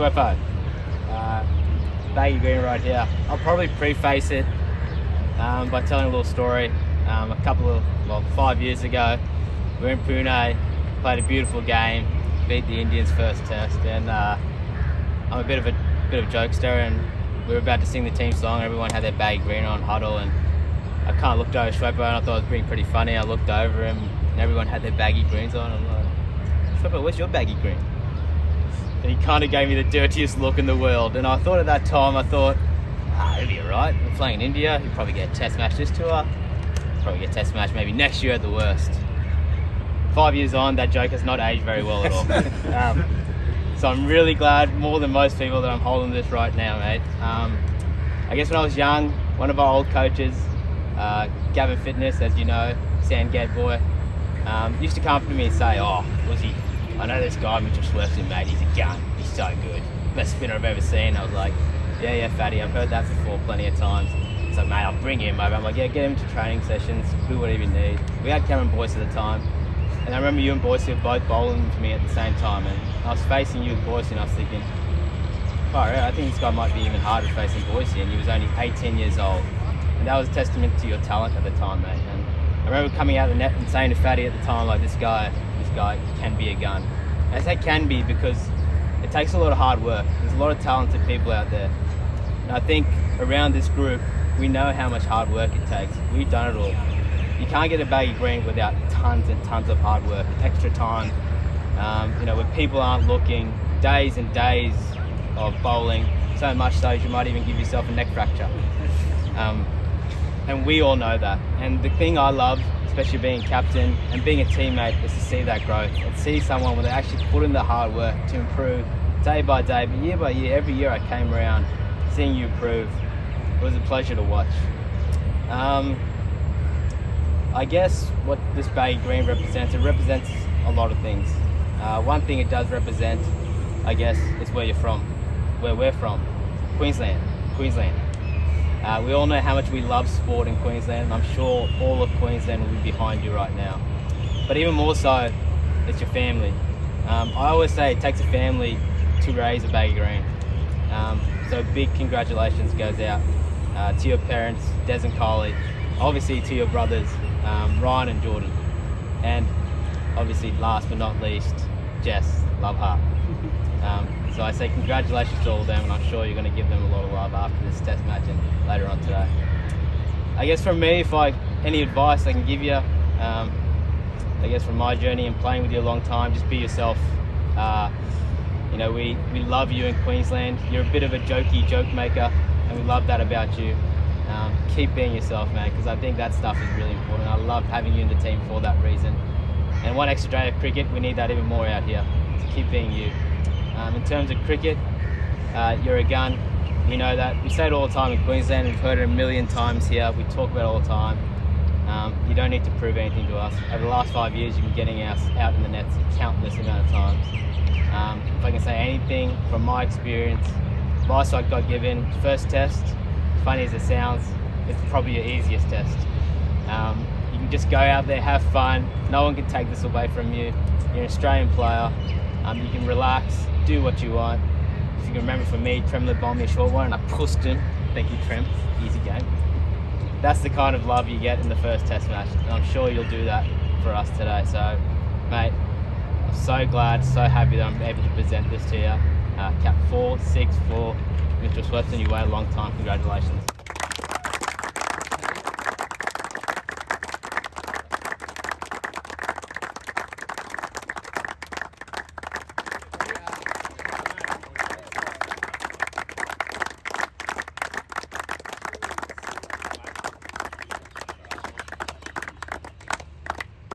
Sweppo, Baggy Green right here. I'll probably preface it by telling a little story. 5 years ago, we were in Pune, played a beautiful game, beat the Indians first test, and I'm a bit of a jokester, and we were about to sing the team song. Everyone had their Baggy Green on huddle, and I kind of looked over Sweppo and I thought it was being pretty funny. I looked over him and everyone had their Baggy Greens on. I'm like, Sweppo, where's your Baggy Green? And he kind of gave me the dirtiest look in the world. And I thought at that time, he'll be alright. We're playing in India. He'll probably get a test match this tour. Probably get a test match maybe next year at the worst. 5 years on, that joke has not aged very well at all. So I'm really glad, more than most people, that I'm holding this right now, mate. I guess when I was young, one of our old coaches, Gavin Fitness, as you know, Sandgate boy, used to come up to me and say, I know this guy, Mitch Swepson, mate, he's a gun, he's so good. Best spinner I've ever seen. I was like, yeah, fatty, I've heard that before plenty of times. He's like, mate, I'll bring him over. I'm like, yeah, get him to training sessions, do whatever you need. We had Cameron Boyce at the time, and I remember you and Boyce were both bowling for me at the same time, and I was facing you with Boyce and I was thinking, I think this guy might be even harder facing Boyce, and he was only 18 years old. And that was a testament to your talent at the time, mate. And I remember coming out of the net and saying to Fatty at the time, like, this guy can be a gun. And I say can be because it takes a lot of hard work. There's a lot of talented people out there. And I think around this group, we know how much hard work it takes. We've done it all. You can't get a Baggy Green without tons and tons of hard work, extra time. When people aren't looking, days and days of bowling, so much so you might even give yourself a neck fracture. And we all know that. And the thing I love, especially being captain and being a teammate, is to see that growth and see someone when they actually put in the hard work to improve day by day, but year by year. Every year I came around, seeing you improve, it was a pleasure to watch. I guess what this Baggy Green represents, it represents a lot of things. One thing it does represent, I guess, is where you're from, where we're from, Queensland. We all know how much we love sport in Queensland, and I'm sure all of Queensland will be behind you right now. But even more so, it's your family. I always say it takes a family to raise a Baggy Green. So big congratulations goes out to your parents, Des and Kylie, obviously to your brothers, Ryan and Jordan, and obviously last but not least, Jess, love her. So I say congratulations to all of them, and I'm sure you're going to give them a lot of love after this test match and later on today. I guess from me, any advice I can give you, I guess from my journey and playing with you a long time, just be yourself. We love you in Queensland. You're a bit of a joke maker, and we love that about you. Keep being yourself, man, because I think that stuff is really important. I love having you in the team for that reason. And one extra day of cricket, we need that even more out here. So keep being you. In terms of cricket, you're a gun. You know that. We say it all the time in Queensland. We've heard it a million times here. We talk about it all the time. You don't need to prove anything to us. Over the last 5 years, you've been getting us out in the nets a countless amount of times. If I can say anything from my experience, advice I got given, first test, funny as it sounds, it's probably your easiest test. You can just go out there, have fun. No one can take this away from you. You're an Australian player. You can relax, do what you want. If you can remember from me, Tremler bombed me a short one and I pushed him. Thank you, Trem. Easy game. That's the kind of love you get in the first test match. And I'm sure you'll do that for us today. So, mate, I'm so glad, so happy that I'm able to present this to you. Cap 464, Mitch Swepson, you wait a long time. Congratulations.